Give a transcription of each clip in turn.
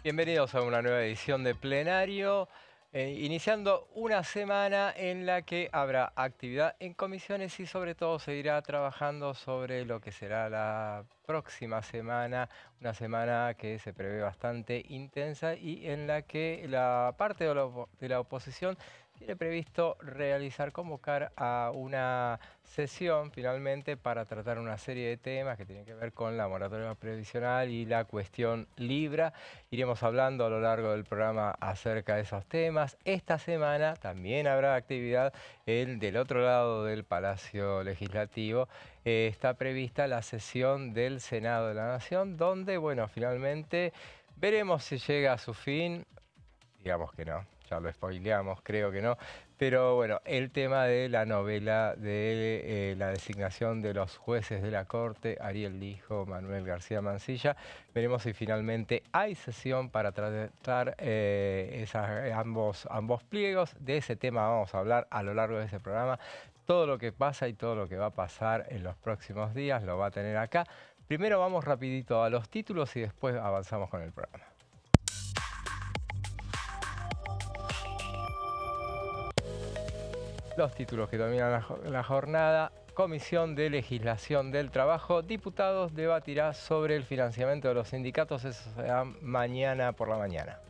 Bienvenidos a una nueva edición de Plenario, iniciando una semana en la que habrá actividad en comisiones y sobre todo se irá trabajando sobre lo que será la próxima semana, una semana que se prevé bastante intensa y en la que la parte de la oposición tiene previsto convocar a una sesión finalmente para tratar una serie de temas que tienen que ver con la moratoria previsional y la cuestión Libra. Iremos hablando a lo largo del programa acerca de esos temas. Esta semana también habrá actividad del otro lado del Palacio Legislativo. Está prevista la sesión del Senado de la Nación, donde, bueno, finalmente veremos si llega a su fin. Digamos que no, ya lo spoileamos, creo que no. Pero bueno, el tema de la novela de la designación de los jueces de la Corte, Ariel Lijo, Manuel García Mansilla. Veremos si finalmente hay sesión para tratar ambos pliegos. De ese tema vamos a hablar a lo largo de este programa. Todo lo que pasa y todo lo que va a pasar en los próximos días lo va a tener acá. Primero vamos rapidito a los títulos y después avanzamos con el programa. Los títulos que dominan la jornada. Comisión de Legislación del Trabajo. Diputados debatirá sobre el financiamiento de los sindicatos. Eso será mañana por la mañana.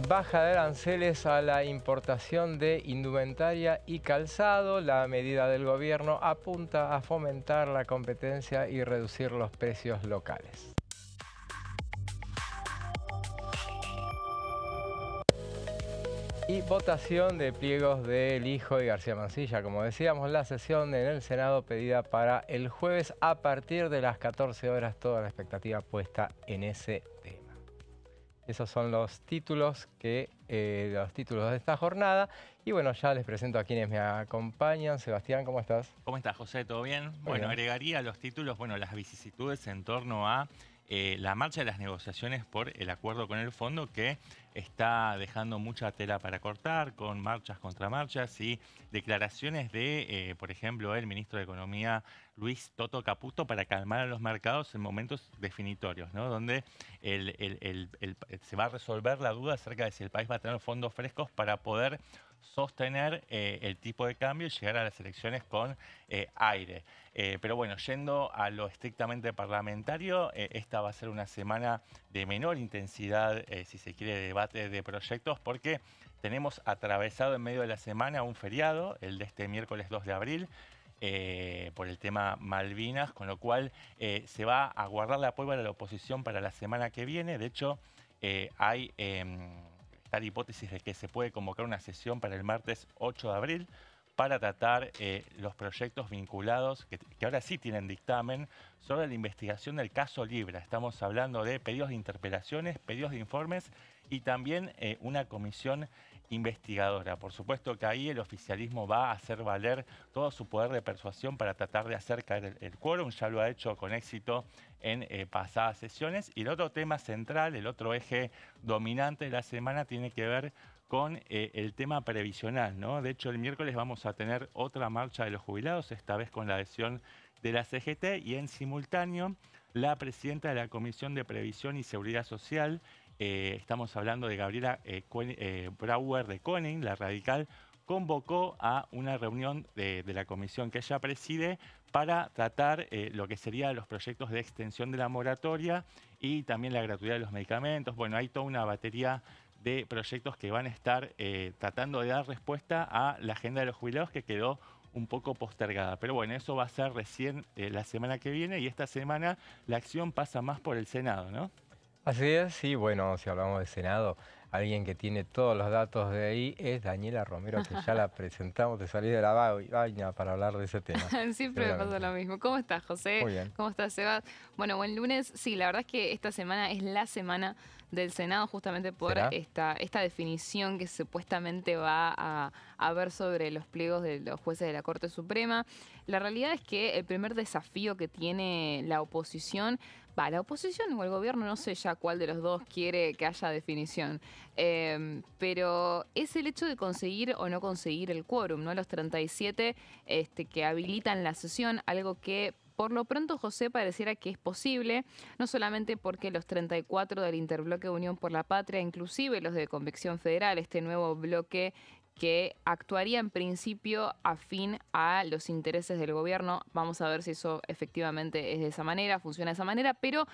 Baja de aranceles a la importación de indumentaria y calzado. La medida del gobierno apunta a fomentar la competencia y reducir los precios locales. Y votación de pliegos de Lijo y García Mansilla. Como decíamos, la sesión en el Senado pedida para el jueves a partir de las 14 horas. Toda la expectativa puesta en ese tema. Esos son los títulos de esta jornada. Y bueno, ya les presento a quienes me acompañan. Sebastián, ¿cómo estás? ¿Cómo estás, José? ¿Todo bien? Muy Bueno, bien. agregaría a los títulos, las vicisitudes en torno a la marcha de las negociaciones por el acuerdo con el fondo, que está dejando mucha tela para cortar, con marchas contra marchas y declaraciones de, por ejemplo, el ministro de Economía, Luis Toto Caputo, para calmar a los mercados en momentos definitorios, ¿no? Donde se va a resolver la duda acerca de si el país va a tener fondos frescos para poder sostener el tipo de cambio y llegar a las elecciones con aire. Pero bueno, yendo a lo estrictamente parlamentario, esta va a ser una semana de menor intensidad, si se quiere, de debate de proyectos, porque tenemos atravesado en medio de la semana un feriado, el de este miércoles 2 de abril, por el tema Malvinas, con lo cual se va a guardar la pólvora de la oposición para la semana que viene. De hecho, hay tal hipótesis de que se puede convocar una sesión para el martes 8 de abril para tratar los proyectos vinculados, que ahora sí tienen dictamen, sobre la investigación del caso Libra. Estamos hablando de pedidos de interpelaciones, pedidos de informes y también una comisión investigadora. Por supuesto que ahí el oficialismo va a hacer valer todo su poder de persuasión para tratar de hacer caer el quórum. Ya lo ha hecho con éxito en pasadas sesiones. Y el otro tema central, el otro eje dominante de la semana tiene que ver con el tema previsional, ¿no? De hecho, el miércoles vamos a tener otra marcha de los jubilados, esta vez con la adhesión de la CGT, y en simultáneo la presidenta de la Comisión de Previsión y Seguridad Social, estamos hablando de Gabriela Brauer de Koning, la radical, convocó a una reunión de la comisión que ella preside para tratar lo que serían los proyectos de extensión de la moratoria y también la gratuidad de los medicamentos. Bueno, hay toda una batería de proyectos que van a estar tratando de dar respuesta a la agenda de los jubilados, que quedó un poco postergada. Pero bueno, eso va a ser recién la semana que viene, y esta semana la acción pasa más por el Senado, ¿no? Así es, sí, bueno, si hablamos de Senado, alguien que tiene todos los datos de ahí es Daniela Romero, que ya la presentamos de salir de la vaina para hablar de ese tema. Siempre me pasa lo mismo. ¿Cómo estás, José? Muy bien. ¿Cómo estás, Seba? Bueno, buen lunes. Sí, la verdad es que esta semana es la semana del Senado, justamente por esta definición que supuestamente va a ver sobre los pliegos de los jueces de la Corte Suprema. La realidad es que el primer desafío que tiene la oposición la oposición o el gobierno, no sé ya cuál de los dos quiere que haya definición, pero es el hecho de conseguir o no conseguir el quórum, ¿no? Los 37 que habilitan la sesión, algo que por lo pronto, José, pareciera que es posible, no solamente porque los 34 del Interbloque Unión por la Patria, inclusive los de Convicción Federal, este nuevo bloque que actuaría en principio afín a los intereses del gobierno. Vamos a ver si eso efectivamente es de esa manera, funciona de esa manera, pero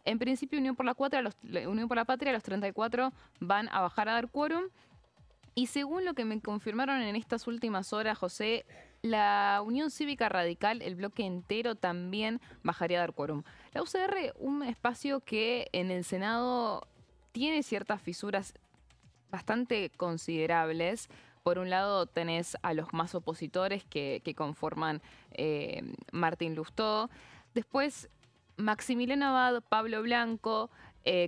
en principio Unión por la Patria, los 34 van a bajar a dar quórum. Y según lo que me confirmaron en estas últimas horas, José, la Unión Cívica Radical, el bloque entero, también bajaría a dar quórum. La UCR, un espacio que en el Senado tiene ciertas fisuras bastante considerables. Por un lado tenés a los más opositores que conforman Martín Lustó. Después Maximiliano Abad, Pablo Blanco,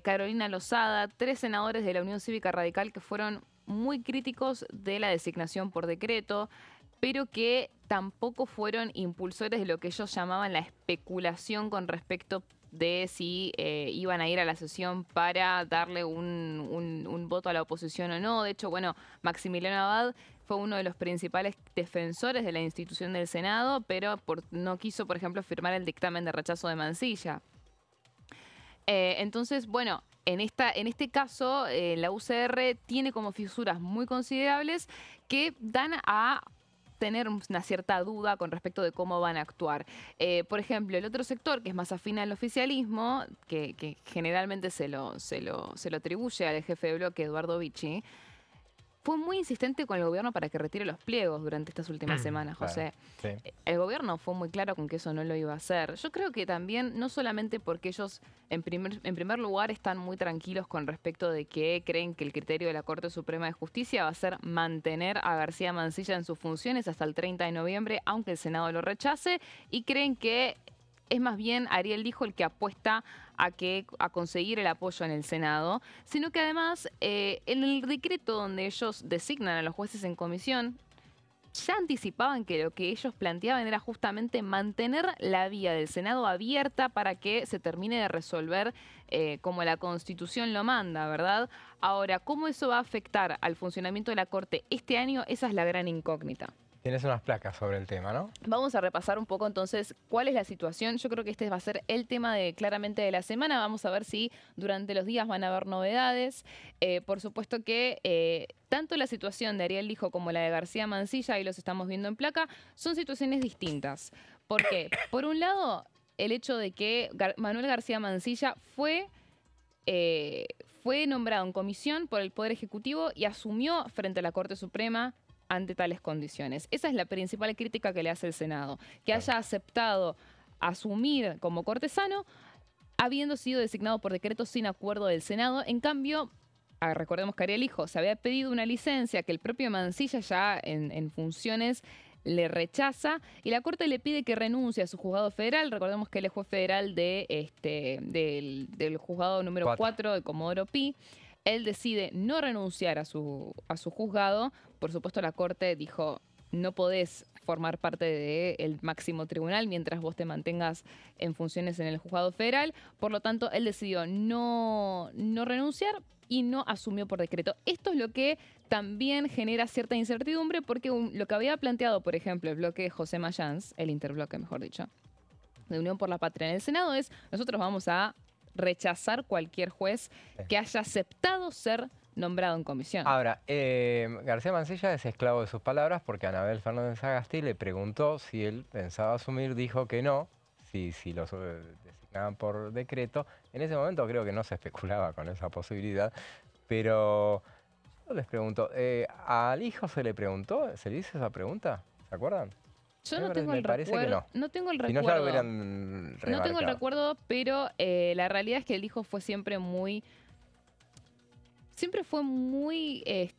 Carolina Lozada, 3 senadores de la Unión Cívica Radical que fueron muy críticos de la designación por decreto, pero que tampoco fueron impulsores de lo que ellos llamaban la especulación con respecto de si iban a ir a la sesión para darle un voto a la oposición o no. De hecho, bueno, Maximiliano Abad fue uno de los principales defensores de la institución del Senado, pero no quiso, por ejemplo, firmar el dictamen de rechazo de Mansilla. Entonces, bueno, en este caso, la UCR tiene como fisuras muy considerables que dan a tener una cierta duda con respecto de cómo van a actuar. Por ejemplo, el otro sector, que es más afín al oficialismo, que generalmente se lo atribuye al jefe de bloque, Eduardo Vichy, fue muy insistente con el gobierno para que retire los pliegos durante estas últimas semanas, José. Claro, sí. El gobierno fue muy claro con que eso no lo iba a hacer. Yo creo que también, no solamente porque ellos, en primer lugar, están muy tranquilos con respecto de que creen que el criterio de la Corte Suprema de Justicia va a ser mantener a García Mansilla en sus funciones hasta el 30 de noviembre, aunque el Senado lo rechace, y creen que es más bien Ariel Lijo el que apuesta a conseguir el apoyo en el Senado, sino que además en el decreto donde ellos designan a los jueces en comisión, ya anticipaban que lo que ellos planteaban era justamente mantener la vía del Senado abierta para que se termine de resolver como la Constitución lo manda, ¿verdad? Ahora, ¿cómo eso va a afectar al funcionamiento de la Corte este año? Esa es la gran incógnita. Tienes unas placas sobre el tema, ¿no? Vamos a repasar un poco entonces cuál es la situación. Yo creo que este va a ser el tema claramente de la semana. Vamos a ver si durante los días van a haber novedades. Por supuesto que tanto la situación de Ariel Lijo como la de García Mansilla, ahí los estamos viendo en placa, son situaciones distintas. ¿Por qué? Por un lado, el hecho de que Manuel García Mansilla fue nombrado en comisión por el Poder Ejecutivo y asumió frente a la Corte Suprema ante tales condiciones. Esa es la principal crítica que le hace el Senado, que haya aceptado asumir como cortesano habiendo sido designado por decreto sin acuerdo del Senado. En cambio, recordemos que Ariel Lijo se había pedido una licencia que el propio Mansilla ya en funciones le rechaza y la Corte le pide que renuncie a su juzgado federal. Recordemos que él es juez federal del juzgado número 4 de Comodoro Pi. Él decide no renunciar a su juzgado. Por supuesto, la Corte dijo, no podés formar parte del máximo tribunal mientras vos te mantengas en funciones en el juzgado federal. Por lo tanto, él decidió no renunciar y no asumió por decreto. Esto es lo que también genera cierta incertidumbre porque lo que había planteado, por ejemplo, el bloque José Mayans, el interbloque, mejor dicho, de Unión por la Patria en el Senado, es nosotros vamos a rechazar cualquier juez que haya aceptado ser nombrado en comisión. Ahora, García Mansilla es esclavo de sus palabras porque Anabel Fernández Agasti le preguntó si él pensaba asumir, dijo que no, si los designaban por decreto. En ese momento creo que no se especulaba con esa posibilidad, pero yo les pregunto, ¿al hijo se le preguntó? ¿Se le hizo esa pregunta? ¿Se acuerdan? Yo no tengo el recuerdo. No tengo el recuerdo. Si no, ya lo hubieran remarcado. No tengo el recuerdo, pero la realidad es que el hijo fue siempre muy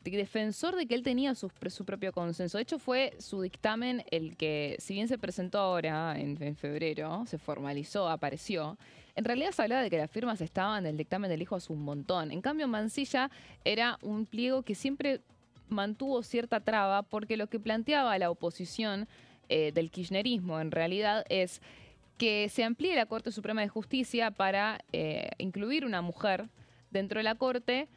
defensor de que él tenía su propio consenso. De hecho, fue su dictamen el que, si bien se presentó ahora en febrero, se formalizó, apareció. En realidad se hablaba de que las firmas estaban del dictamen del hijo hace un montón. En cambio, Mansilla era un pliego que siempre mantuvo cierta traba porque lo que planteaba la oposición del kirchnerismo en realidad es que se amplíe la Corte Suprema de Justicia para incluir una mujer dentro de la Corte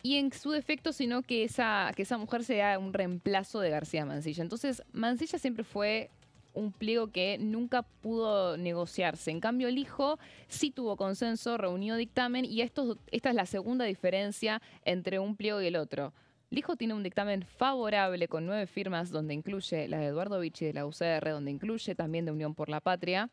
y en su defecto, sino que esa mujer sea un reemplazo de García Mansilla. Entonces, Mansilla siempre fue un pliego que nunca pudo negociarse. En cambio, el hijo sí tuvo consenso, reunió dictamen y esta es la segunda diferencia entre un pliego y el otro. El hijo tiene un dictamen favorable con 9 firmas, donde incluye la de Eduardo Vichy de la UCR, donde incluye también de Unión por la Patria.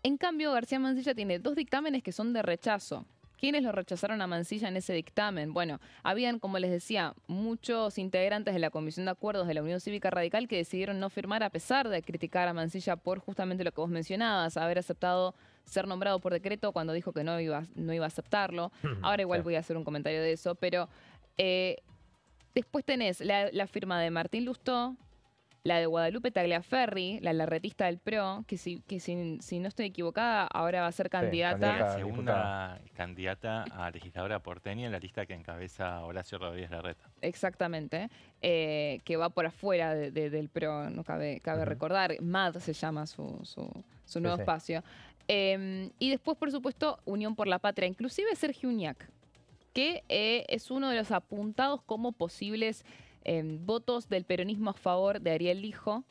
En cambio, García Mansilla tiene 2 dictámenes que son de rechazo. ¿Quiénes lo rechazaron a Mansilla en ese dictamen? Bueno, habían, como les decía, muchos integrantes de la Comisión de Acuerdos de la Unión Cívica Radical que decidieron no firmar a pesar de criticar a Mansilla por justamente lo que vos mencionabas, haber aceptado ser nombrado por decreto cuando dijo que no iba a aceptarlo. Ahora igual voy a hacer un comentario de eso, pero después tenés la firma de Martín Lustó, la de Guadalupe Tagliaferri, la larretista del PRO, que si no estoy equivocada, ahora va a ser candidata. La segunda candidata a legisladora porteña en la lista que encabeza Horacio Rodríguez Larreta. Exactamente, que va por afuera del PRO, no cabe recordar. MAD se llama su nuevo espacio. Y después, por supuesto, Unión por la Patria, inclusive Sergio Uñac, que es uno de los apuntados como posibles votos del peronismo a favor de Ariel Lijo,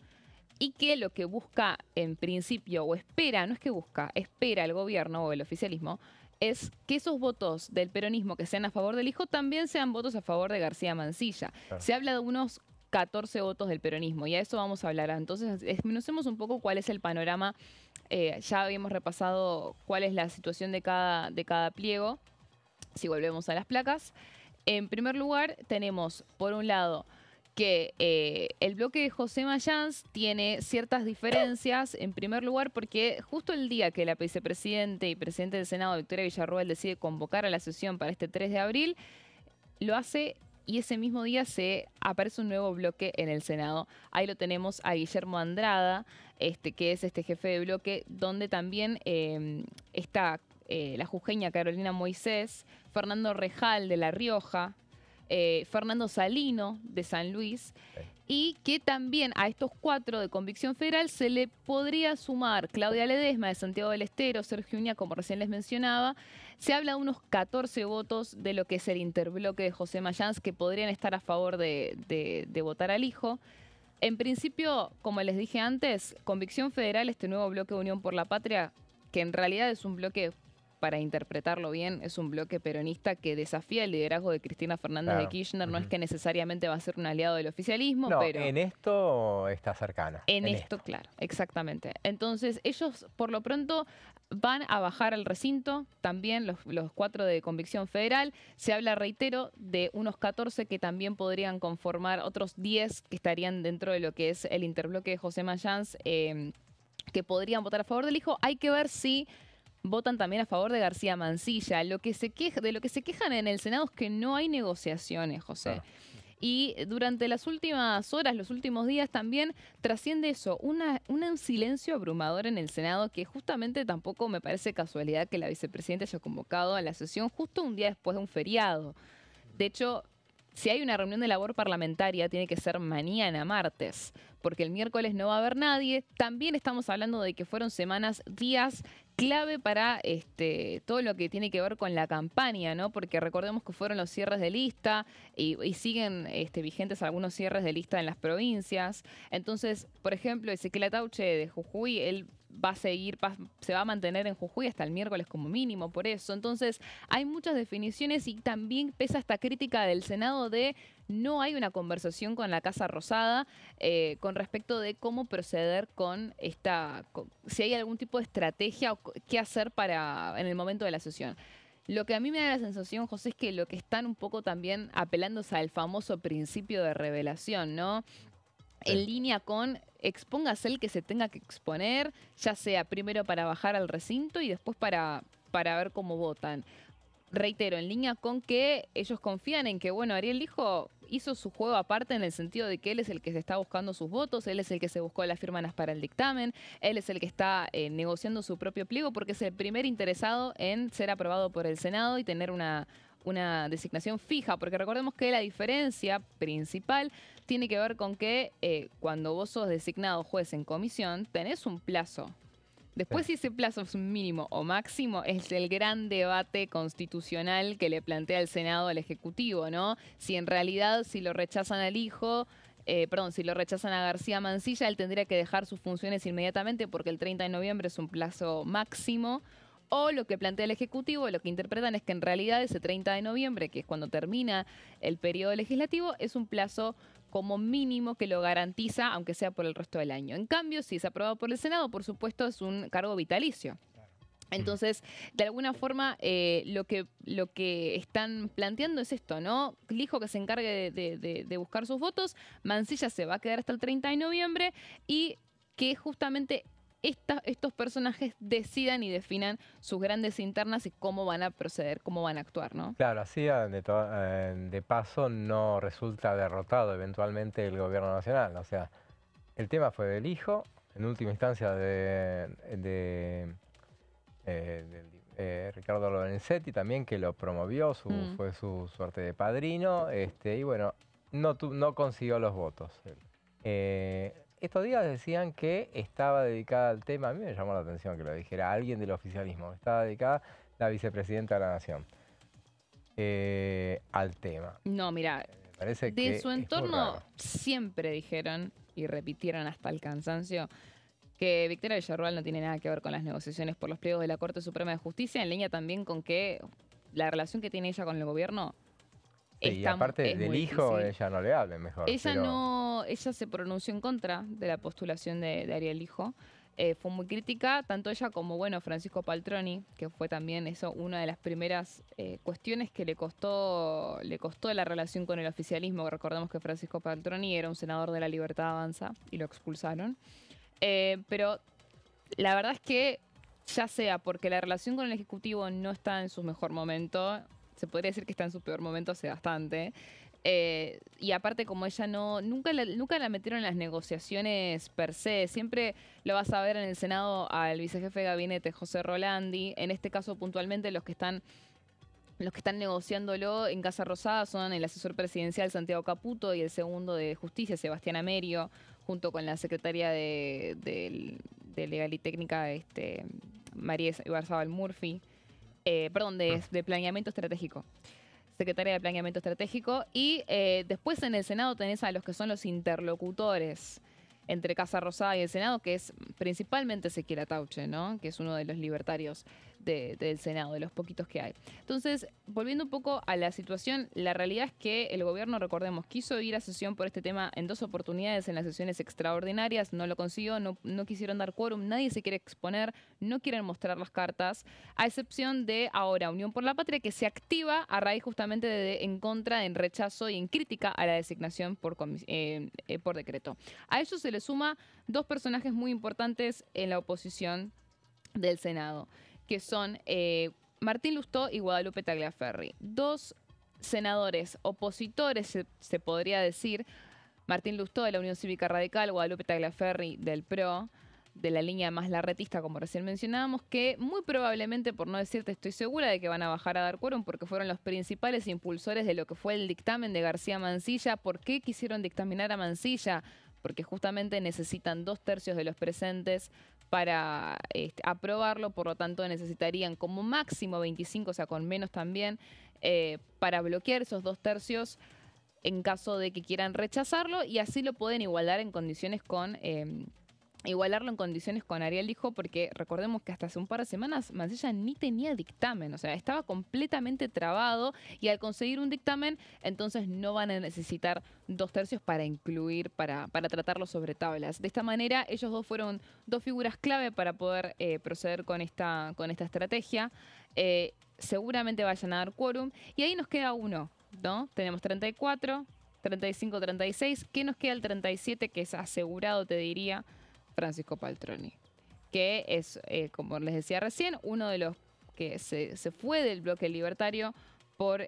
y que lo que busca en principio, o espera, no es que busca, espera el gobierno o el oficialismo, es que esos votos del peronismo que sean a favor del Lijo también sean votos a favor de García Mansilla. Claro. Se habla de unos 14 votos del peronismo y a eso vamos a hablar. Entonces, desmenuzemos un poco cuál es el panorama. Ya habíamos repasado cuál es la situación de cada pliego. Si volvemos a las placas. En primer lugar, tenemos, por un lado, que el bloque de José Mayans tiene ciertas diferencias, en primer lugar, porque justo el día que la vicepresidente y presidente del Senado, Victoria Villarroel, decide convocar a la sesión para este 3 de abril, lo hace y ese mismo día aparece un nuevo bloque en el Senado. Ahí lo tenemos a Guillermo Andrada, que es este jefe de bloque, donde también está la jujeña Carolina Moisés, Fernando Rejal de La Rioja, Fernando Salino de San Luis, y que también a estos 4 de convicción federal se le podría sumar Claudia Ledesma de Santiago del Estero, Sergio Uñac, como recién les mencionaba. Se habla de unos 14 votos de lo que es el interbloque de José Mayans que podrían estar a favor de votar al hijo. En principio, como les dije antes, convicción federal, este nuevo bloque de Unión por la Patria, que en realidad es un bloque, para interpretarlo bien, es un bloque peronista que desafía el liderazgo de Cristina Fernández de Kirchner. No es que necesariamente va a ser un aliado del oficialismo, no, pero en esto está cercana. En esto, claro, exactamente. Entonces, ellos por lo pronto van a bajar al recinto, también los 4 de convicción federal. Se habla, reitero, de unos 14 que también podrían conformar otros 10 que estarían dentro de lo que es el interbloque de José Mayans, que podrían votar a favor del hijo. Hay que ver si votan también a favor de García Mansilla. De lo que se quejan en el Senado es que no hay negociaciones, José. Y durante las últimas horas, los últimos días también trasciende eso, un silencio abrumador en el Senado, que justamente tampoco me parece casualidad que la vicepresidenta haya convocado a la sesión justo un día después de un feriado. De hecho, si hay una reunión de labor parlamentaria, tiene que ser mañana, martes, porque el miércoles no va a haber nadie. También estamos hablando de que fueron días clave para todo lo que tiene que ver con la campaña, ¿no? Porque recordemos que fueron los cierres de lista y siguen vigentes algunos cierres de lista en las provincias. Entonces, por ejemplo, Ezequiel Atauche de Jujuy, él va a seguir, se va a mantener en Jujuy hasta el miércoles como mínimo, por eso. Entonces, hay muchas definiciones y también pesa esta crítica del Senado de no hay una conversación con la Casa Rosada con respecto de cómo proceder con si hay algún tipo de estrategia o qué hacer en el momento de la sesión. Lo que a mí me da la sensación, José, es que lo que están un poco también apelándose al famoso principio de revelación, ¿no? En línea con expóngase el que se tenga que exponer, ya sea primero para bajar al recinto y después para ver cómo votan. Reitero, en línea con que ellos confían en que, bueno, Ariel Lijo hizo su juego aparte en el sentido de que él es el que se está buscando sus votos, él es el que se buscó las firmas para el dictamen, él es el que está negociando su propio pliego porque es el primer interesado en ser aprobado por el Senado y tener una designación fija, porque recordemos que la diferencia principal tiene que ver con que cuando vos sos designado juez en comisión, tenés un plazo Después, si ese plazo es mínimo o máximo, es el gran debate constitucional que le plantea el Senado al Ejecutivo, ¿no? Si en realidad, si lo rechazan al hijo, si lo rechazan a García Mansilla, él tendría que dejar sus funciones inmediatamente porque el 30 de noviembre es un plazo máximo. O lo que plantea el Ejecutivo, lo que interpretan es que en realidad ese 30 de noviembre, que es cuando termina el periodo legislativo, es un plazo como mínimo que lo garantiza, aunque sea por el resto del año. En cambio, si es aprobado por el Senado, por supuesto, es un cargo vitalicio. Entonces, de alguna forma, lo que están planteando es esto, ¿no? Lijo que se encargue de buscar sus votos, Mansilla se va a quedar hasta el 30 de noviembre y que justamente estos personajes decidan y definan sus grandes internas y cómo van a proceder, cómo van a actuar, ¿no? Claro, así de paso no resulta derrotado eventualmente el gobierno nacional. O sea, el tema fue del hijo, en última instancia de Ricardo Lorenzetti también, que lo promovió, fue su suerte de padrino, y bueno, no consiguió los votos. Estos días decían que estaba dedicada al tema, a mí me llamó la atención que lo dijera alguien del oficialismo, estaba dedicada la vicepresidenta de la Nación al tema. No, mira, parece de que su entorno siempre dijeron y repitieron hasta el cansancio que Victoria Villarruel no tiene nada que ver con las negociaciones por los pliegos de la Corte Suprema de Justicia, en línea también con que la relación que tiene ella con el gobierno y aparte del hijo, ella no le hable mejor. Ella se pronunció en contra de la postulación de Ariel Lijo. Fue muy crítica, tanto ella como, bueno, Francisco Paltroni, que fue también eso una de las primeras cuestiones que le costó la relación con el oficialismo. Recordemos que Francisco Paltroni era un senador de la Libertad Avanza y lo expulsaron. Pero la verdad es que ya sea porque la relación con el Ejecutivo no está en su mejor momento, se podría decir que está en su peor momento hace bastante. Y aparte, como ella nunca la metieron en las negociaciones per se, siempre lo vas a ver en el Senado al vicejefe de gabinete, José Rolandi. En este caso, puntualmente, los que están negociándolo en Casa Rosada son el asesor presidencial Santiago Caputo y el segundo de Justicia, Sebastián Amerio, junto con la secretaria de Legal y Técnica, María Ibarzábal Murphy. De Planeamiento Estratégico. Secretaria de Planeamiento Estratégico. Y después en el Senado tenés a los que son los interlocutores entre Casa Rosada y el Senado, que es principalmente Ezequiel Atauche, ¿no? Que es uno de los libertarios del Senado, de los poquitos que hay. Entonces, volviendo un poco a la situación, la realidad es que el gobierno, recordemos, quiso ir a sesión por este tema en 2 oportunidades en las sesiones extraordinarias, no lo consiguió, no quisieron dar quórum, nadie se quiere exponer, no quieren mostrar las cartas, a excepción de ahora Unión por la Patria, que se activa a raíz justamente de en contra, en rechazo y en crítica a la designación por decreto. A eso se le suma 2 personajes muy importantes en la oposición del Senado, que son Martín Lustó y Guadalupe Tagliaferri. 2 senadores opositores, se podría decir. Martín Lustó de la Unión Cívica Radical, Guadalupe Tagliaferri del PRO, de la línea más larretista, como recién mencionábamos, que muy probablemente, por no decirte, estoy segura de que van a bajar a dar quórum porque fueron los principales impulsores de lo que fue el dictamen de García Mansilla. ¿Por qué quisieron dictaminar a Mansilla? Porque justamente necesitan 2/3 de los presentes para aprobarlo, por lo tanto necesitarían como máximo 25, o sea, con menos también, para bloquear esos 2/3 en caso de que quieran rechazarlo, y así lo pueden igualarlo en condiciones con Ariel Lijo, porque recordemos que hasta hace un par de semanas Mansilla ni tenía dictamen, o sea, estaba completamente trabado, y al conseguir un dictamen, entonces no van a necesitar 2/3 para incluir, para tratarlo sobre tablas. De esta manera, ellos 2 fueron 2 figuras clave para poder proceder con esta estrategia. Seguramente vayan a dar quórum, y ahí nos queda uno, ¿no? Tenemos 34, 35, 36, ¿qué nos queda el 37, que es asegurado, te diría? Francisco Paltroni, que es, como les decía recién, uno de los que se fue del bloque libertario por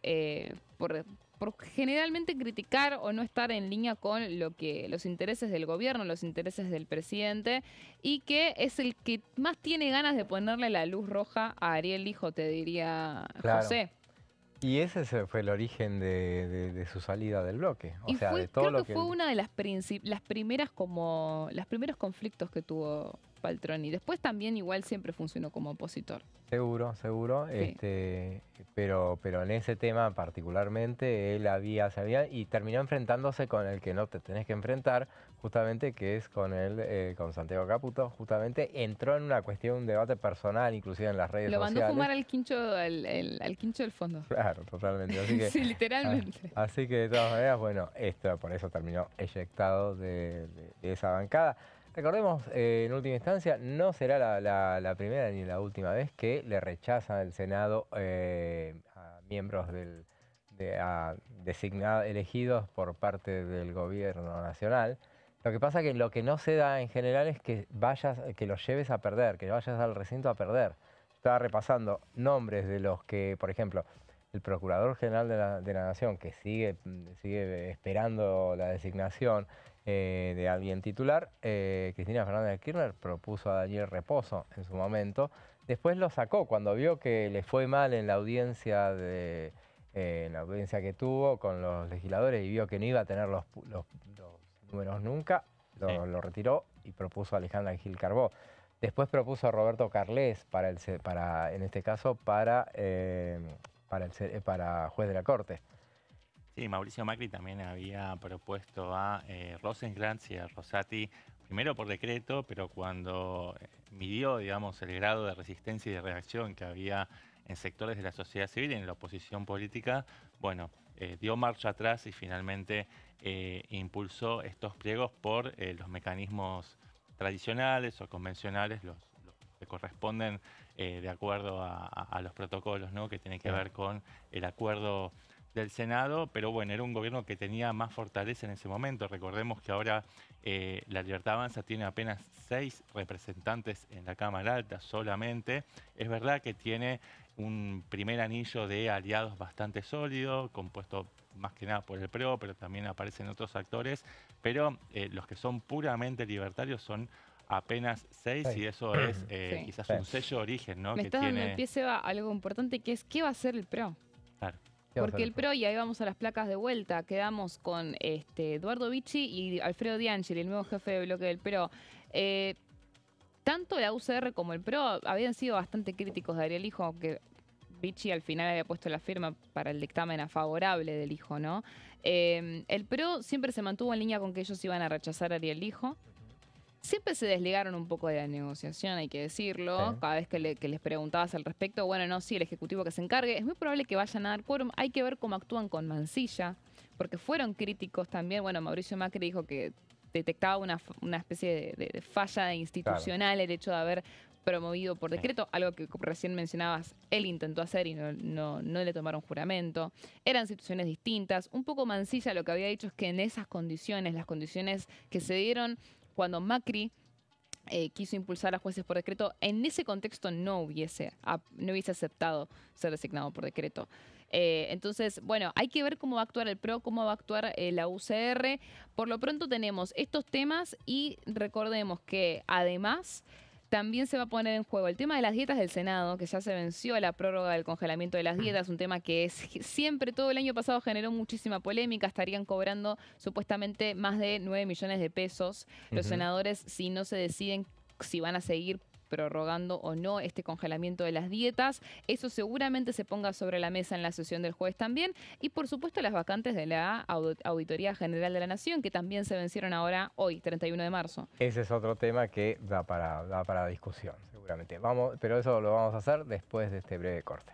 generalmente criticar o no estar en línea con los intereses del gobierno, los intereses del presidente, y que es el que más tiene ganas de ponerle la luz roja a Ariel Lijo, te diría, claro. José. Y ese fue el origen de su salida del bloque. O sea, creo que fue una de los primeros conflictos que tuvo Paltroni. Después también igual siempre funcionó como opositor. Seguro, seguro. Sí. Pero en ese tema particularmente él y terminó enfrentándose con el que no te tenés que enfrentar, justamente, que es con Santiago Caputo. Justamente entró en una cuestión, un debate personal, inclusive en las redes sociales. Lo mandó a fumar al quincho, al quincho del fondo. Claro, totalmente. Así que, sí, literalmente. Así que de todas maneras, bueno, por eso terminó eyectado de esa bancada. Recordemos, en última instancia, no será la primera ni la última vez que le rechaza el Senado a miembros elegidos por parte del gobierno nacional. Lo que pasa que lo que no se da en general es que los lleves a perder, que vayas al recinto a perder. Estaba repasando nombres de los que, por ejemplo, el Procurador General de la Nación, que sigue esperando la designación de alguien titular, Cristina Fernández de Kirchner propuso a Daniel Reposo en su momento. Después lo sacó cuando vio que le fue mal en la audiencia que tuvo con los legisladores y vio que no iba a tener los números nunca, lo retiró y propuso a Alejandra Gil Carbó. Después propuso a Roberto Carles en este caso para juez de la Corte. Sí, Mauricio Macri también había propuesto a Rosenkrantz y a Rosati, primero por decreto, pero cuando midió, digamos, el grado de resistencia y de reacción que había en sectores de la sociedad civil y en la oposición política, bueno, dio marcha atrás y finalmente impulsó estos pliegos por los mecanismos tradicionales o convencionales, los que corresponden de acuerdo a los protocolos, ¿no?, que tienen que ver con el acuerdo del Senado, pero bueno, era un gobierno que tenía más fortaleza en ese momento. Recordemos que ahora la Libertad Avanza tiene apenas 6 representantes en la Cámara Alta solamente. Es verdad que tiene un primer anillo de aliados bastante sólido, compuesto más que nada por el PRO, pero también aparecen otros actores, pero los que son puramente libertarios son apenas 6 y eso es quizás un sello de origen, ¿no? Me estás dando el pie, Seba, algo importante que es ¿qué va a hacer el PRO? Claro. Porque el PRO, y ahí vamos a las placas de vuelta, quedamos con Eduardo Vichy y Alfredo Di Angeli, el nuevo jefe de bloque del PRO. Tanto la UCR como el PRO habían sido bastante críticos de Ariel Hijo, aunque Vichy al final había puesto la firma para el dictamen a favorable del Hijo, ¿no? El PRO siempre se mantuvo en línea con que ellos iban a rechazar a Ariel Hijo. Siempre se desligaron un poco de la negociación, hay que decirlo. Cada vez que les preguntabas al respecto, bueno, no, sí, el Ejecutivo que se encargue. Es muy probable que vayan a dar quórum. Hay que ver cómo actúan con Mansilla, porque fueron críticos también. Bueno, Mauricio Macri dijo que detectaba una especie de falla institucional el hecho de haber promovido por decreto, algo que recién mencionabas, él intentó hacer y no le tomaron juramento. Eran situaciones distintas. Un poco Mansilla lo que había dicho es que en esas condiciones, las condiciones que se dieron cuando Macri quiso impulsar a jueces por decreto, en ese contexto no hubiese aceptado ser designado por decreto. Entonces, bueno, hay que ver cómo va a actuar el PRO, cómo va a actuar la UCR. Por lo pronto tenemos estos temas y recordemos que además también se va a poner en juego el tema de las dietas del Senado, que ya se venció la prórroga del congelamiento de las dietas, un tema que siempre, todo el año pasado generó muchísima polémica. Estarían cobrando supuestamente más de 9 millones de pesos los senadores si no se deciden si van a seguir prorrogando o no este congelamiento de las dietas. Eso seguramente se ponga sobre la mesa en la sesión del jueves también. Y por supuesto las vacantes de la Auditoría General de la Nación, que también se vencieron ahora, hoy, 31 de marzo. Ese es otro tema que da para discusión, seguramente. Pero eso lo vamos a hacer después de este breve corte.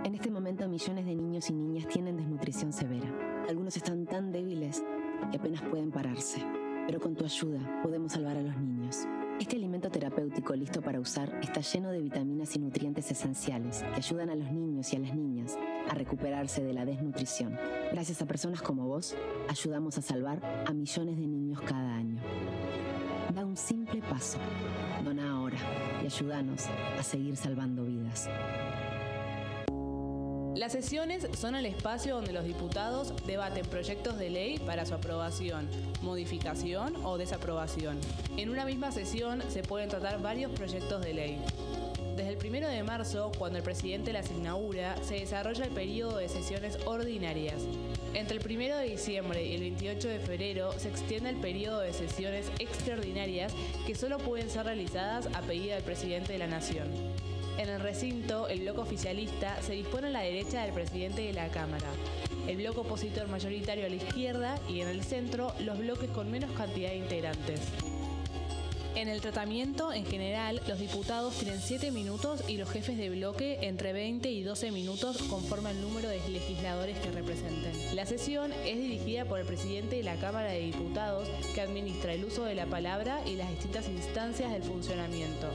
En este momento millones de niños y niñas tienen desnutrición severa. Algunos están tan débiles que apenas pueden pararse. Pero con tu ayuda podemos salvar a los niños. Este alimento terapéutico listo para usar está lleno de vitaminas y nutrientes esenciales que ayudan a los niños y a las niñas a recuperarse de la desnutrición. Gracias a personas como vos, ayudamos a salvar a millones de niños cada año. Da un simple paso. Dona ahora y ayúdanos a seguir salvando vidas. Las sesiones son el espacio donde los diputados debaten proyectos de ley para su aprobación, modificación o desaprobación. En una misma sesión se pueden tratar varios proyectos de ley. Desde el 1 de marzo, cuando el presidente las inaugura, se desarrolla el periodo de sesiones ordinarias. Entre el 1 de diciembre y el 28 de febrero se extiende el periodo de sesiones extraordinarias que solo pueden ser realizadas a pedido del presidente de la Nación. En el recinto, el bloque oficialista se dispone a la derecha del presidente de la Cámara, el bloque opositor mayoritario a la izquierda y en el centro los bloques con menos cantidad de integrantes. En el tratamiento, en general, los diputados tienen 7 minutos y los jefes de bloque entre 20 y 12 minutos conforme al número de legisladores que representen. La sesión es dirigida por el presidente de la Cámara de Diputados, que administra el uso de la palabra y las distintas instancias del funcionamiento.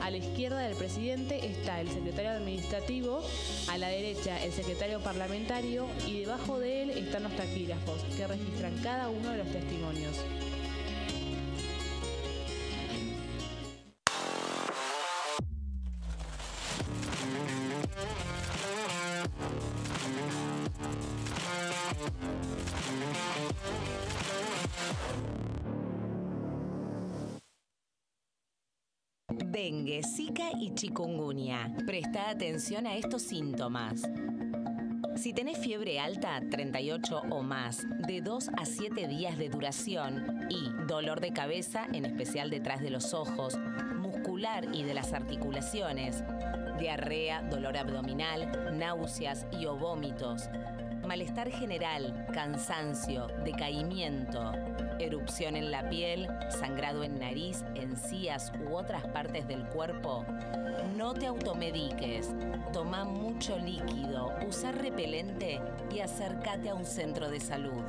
A la izquierda del presidente está el secretario administrativo, a la derecha el secretario parlamentario y debajo de él están los taquígrafos, que registran cada uno de los testimonios. Dengue, Zika y chikungunya. Presta atención a estos síntomas. Si tenés fiebre alta, 38 o más, de 2 a 7 días de duración y dolor de cabeza, en especial detrás de los ojos, muscular y de las articulaciones, diarrea, dolor abdominal, náuseas y o vómitos, malestar general, cansancio, decaimiento, erupción en la piel, sangrado en nariz, encías u otras partes del cuerpo, no te automediques, toma mucho líquido, usa repelente y acércate a un centro de salud.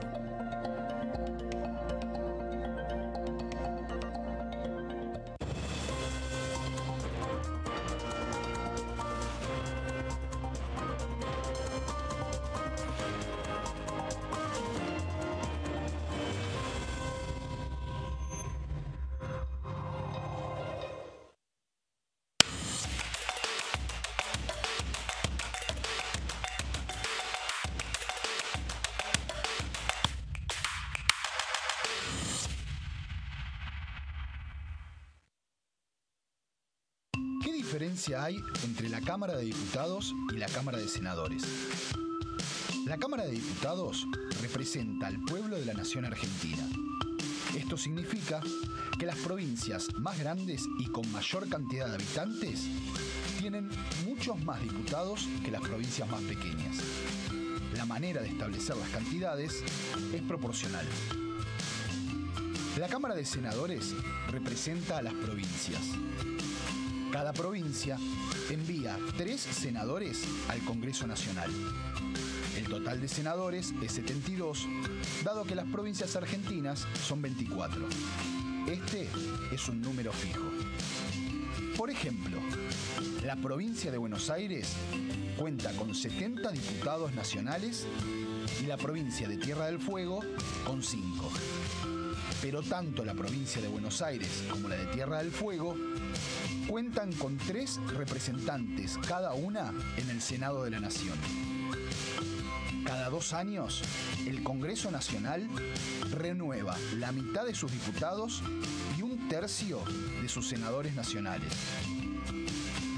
¿Qué diferencia hay entre la Cámara de Diputados y la Cámara de Senadores? La Cámara de Diputados representa al pueblo de la nación argentina. Esto significa que las provincias más grandes y con mayor cantidad de habitantes tienen muchos más diputados que las provincias más pequeñas. La manera de establecer las cantidades es proporcional. La Cámara de Senadores representa a las provincias. Cada provincia envía 3 senadores al Congreso Nacional. El total de senadores es 72, dado que las provincias argentinas son 24. Este es un número fijo. Por ejemplo, la provincia de Buenos Aires cuenta con 70 diputados nacionales y la provincia de Tierra del Fuego con 5. Pero tanto la provincia de Buenos Aires como la de Tierra del Fuego cuentan con 3 representantes cada una en el Senado de la Nación. Cada 2 años, el Congreso Nacional renueva la mitad de sus diputados y 1/3 de sus senadores nacionales.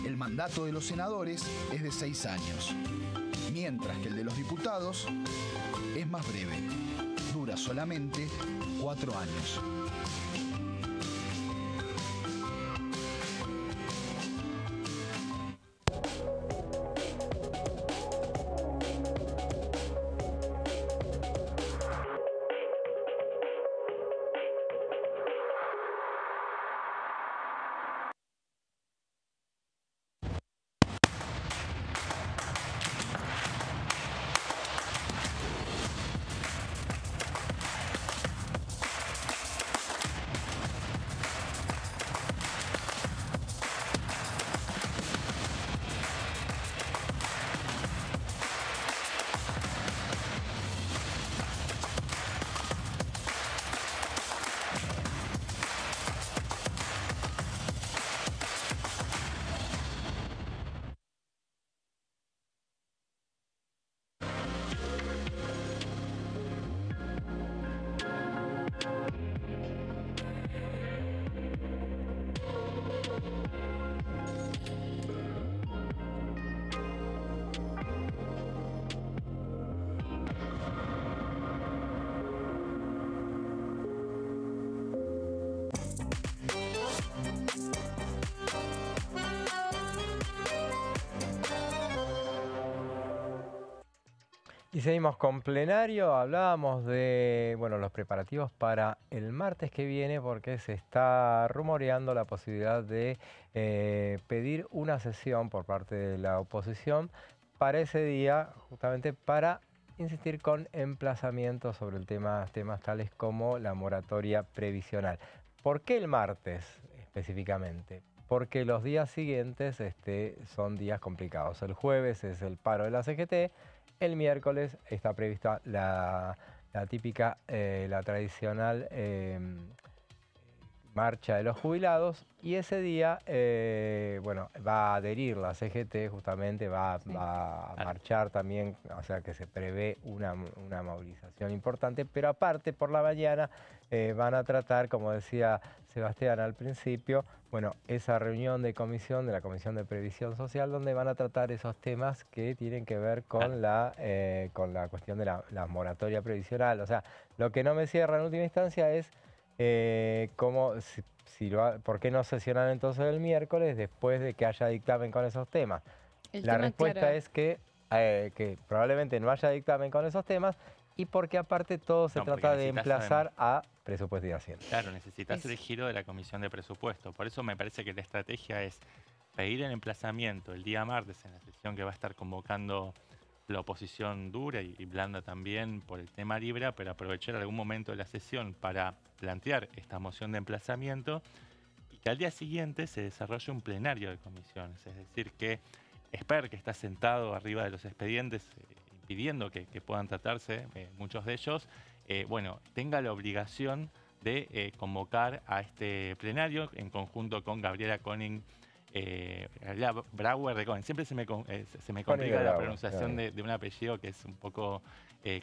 El mandato de los senadores es de 6 años, mientras que el de los diputados es más breve, dura solamente 4 años. Y seguimos con plenario. Hablábamos de los preparativos para el martes que viene, porque se está rumoreando la posibilidad de pedir una sesión por parte de la oposición para ese día, justamente para insistir con emplazamientos sobre el temas tales como la moratoria previsional. ¿Por qué el martes específicamente? Porque los días siguientes son días complicados. El jueves es el paro de la CGT. El miércoles está prevista la típica, la tradicional marcha de los jubilados, y ese día va a adherir la CGT, justamente va a marchar también, o sea que se prevé una movilización importante, pero aparte por la mañana van a tratar, como decía Sebastián al principio, esa reunión de la Comisión de Previsión Social, donde van a tratar esos temas que tienen que ver con la cuestión de la moratoria previsional. O sea, lo que no me cierra en última instancia es ¿por qué no sesionan entonces el miércoles después de que haya dictamen con esos temas? La respuesta es que probablemente no haya dictamen con esos temas, y porque aparte todo se trata de emplazar a presupuesto y Hacienda. Claro, necesitas el giro de la Comisión de Presupuesto. Por eso me parece que la estrategia es pedir el emplazamiento el día martes en la sesión que va a estar convocando la oposición dura y blanda también por el tema Libra, pero aprovechar algún momento de la sesión para plantear esta moción de emplazamiento y que al día siguiente se desarrolle un plenario de comisiones. Es decir, que Esper, que está sentado arriba de los expedientes impidiendo que puedan tratarse muchos de ellos, tenga la obligación de convocar a este plenario en conjunto con Gabriela Koenig, Brauer de Koenig. Siempre se me complica la pronunciación de un apellido que es un poco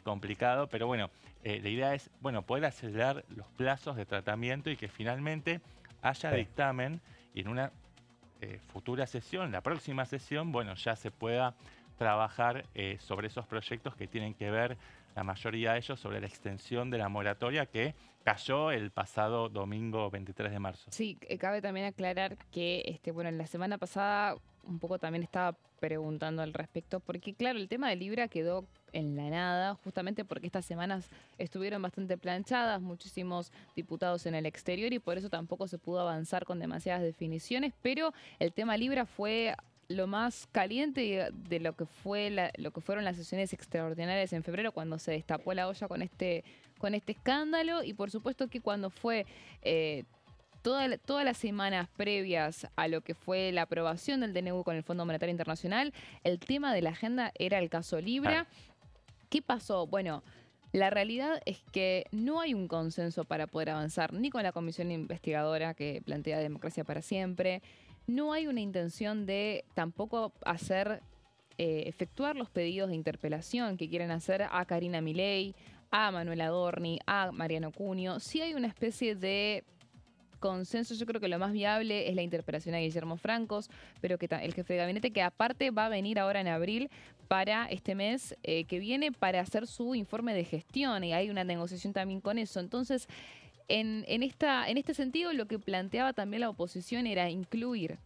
complicado, pero la idea es poder acelerar los plazos de tratamiento y que finalmente haya dictamen, y en una futura sesión, la próxima sesión, ya se pueda trabajar sobre esos proyectos que tienen que ver, la mayoría de ellos, sobre la extensión de la moratoria que cayó el pasado domingo 23 de marzo. Sí, cabe también aclarar que en la semana pasada un poco también estaba preguntando al respecto, porque claro, el tema de Libra quedó en la nada, justamente porque estas semanas estuvieron bastante planchadas, muchísimos diputados en el exterior, y por eso tampoco se pudo avanzar con demasiadas definiciones, pero el tema Libra fue lo más caliente de lo que fueron las sesiones extraordinarias en febrero, cuando se destapó la olla con este escándalo, y por supuesto que cuando fue todas las semanas previas a lo que fue la aprobación del DNU con el Fondo Monetario Internacional, el tema de la agenda era el caso Libra. ¿Qué pasó? Bueno, la realidad es que no hay un consenso para poder avanzar ni con la comisión investigadora que plantea Democracia para Siempre. No hay una intención de tampoco efectuar los pedidos de interpelación que quieren hacer a Karina Milei, a Manuel Adorni, a Mariano Cunio. Sí hay una especie de consenso. Yo creo que lo más viable es la interpelación a Guillermo Francos, pero que el jefe de gabinete, que aparte va a venir ahora en abril para este mes que viene para hacer su informe de gestión, y hay una negociación también con eso. Entonces, en este sentido, lo que planteaba también la oposición era incluir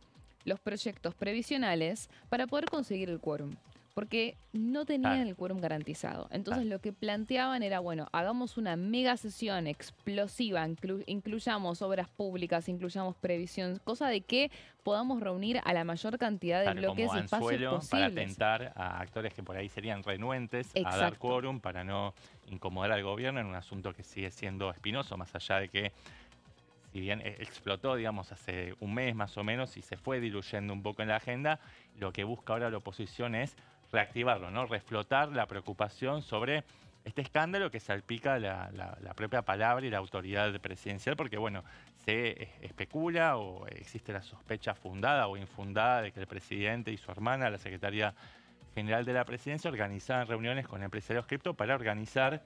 los proyectos previsionales para poder conseguir el quórum, porque no tenían el quórum garantizado. Entonces lo que planteaban era, hagamos una mega sesión explosiva, incluyamos obras públicas, incluyamos previsión, cosa de que podamos reunir a la mayor cantidad de bloques y espacios posibles. Para atentar a actores que por ahí serían renuentes a dar quórum, para no incomodar al gobierno en un asunto que sigue siendo espinoso, más allá de que, si bien explotó, digamos, hace un mes más o menos y se fue diluyendo un poco en la agenda, lo que busca ahora la oposición es reactivarlo, ¿no? Reflotar la preocupación sobre este escándalo que salpica la propia palabra y la autoridad presidencial, porque se especula o existe la sospecha fundada o infundada de que el presidente y su hermana, la secretaria general de la presidencia, organizaban reuniones con empresarios cripto para organizar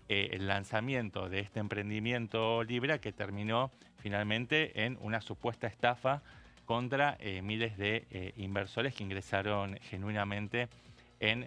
el lanzamiento de este emprendimiento Libra, que terminó finalmente en una supuesta estafa contra miles de inversores que ingresaron genuinamente en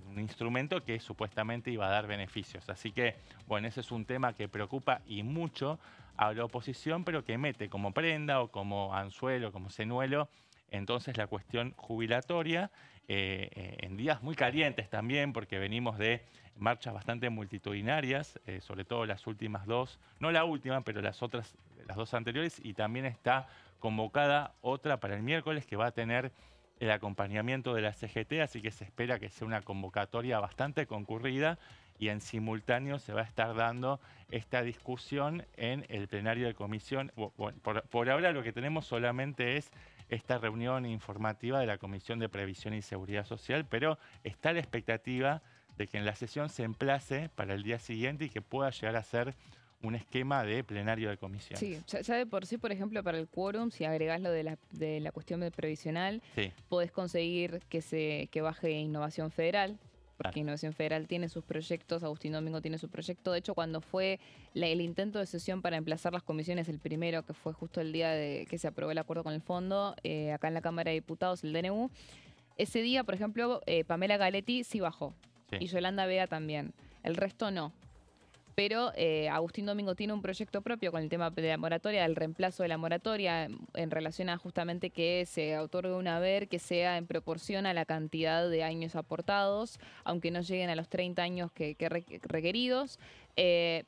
un instrumento que supuestamente iba a dar beneficios. Así que, ese es un tema que preocupa y mucho a la oposición, pero que mete como prenda o como anzuelo, como señuelo, entonces la cuestión jubilatoria en días muy calientes también, porque venimos de marchas bastante multitudinarias, sobre todo las últimas dos, no la última, pero las dos anteriores, y también está convocada otra para el miércoles que va a tener el acompañamiento de la CGT, así que se espera que sea una convocatoria bastante concurrida y en simultáneo se va a estar dando esta discusión en el plenario de comisión. Bueno, por ahora lo que tenemos solamente es esta reunión informativa de la Comisión de Previsión y Seguridad Social, pero está la expectativa de que en la sesión se emplace para el día siguiente y que pueda llegar a ser un esquema de plenario de comisiones. Sí, ya de por sí, por ejemplo, para el quórum, si agregás lo de la cuestión de previsional, sí, podés conseguir que baje Innovación Federal, porque Innovación Federal tiene sus proyectos, Agustín Domingo tiene su proyecto. De hecho, cuando fue el intento de sesión para emplazar las comisiones, el primero, que fue justo el día de que se aprobó el acuerdo con el fondo, acá en la Cámara de Diputados, el DNU, ese día, por ejemplo, Pamela Galetti sí bajó, sí, y Yolanda Vega también. El resto no. Pero Agustín Domingo tiene un proyecto propio con el tema de la moratoria, del reemplazo de la moratoria, en relación a justamente que se otorgue un haber que sea en proporción a la cantidad de años aportados, aunque no lleguen a los 30 años requeridos.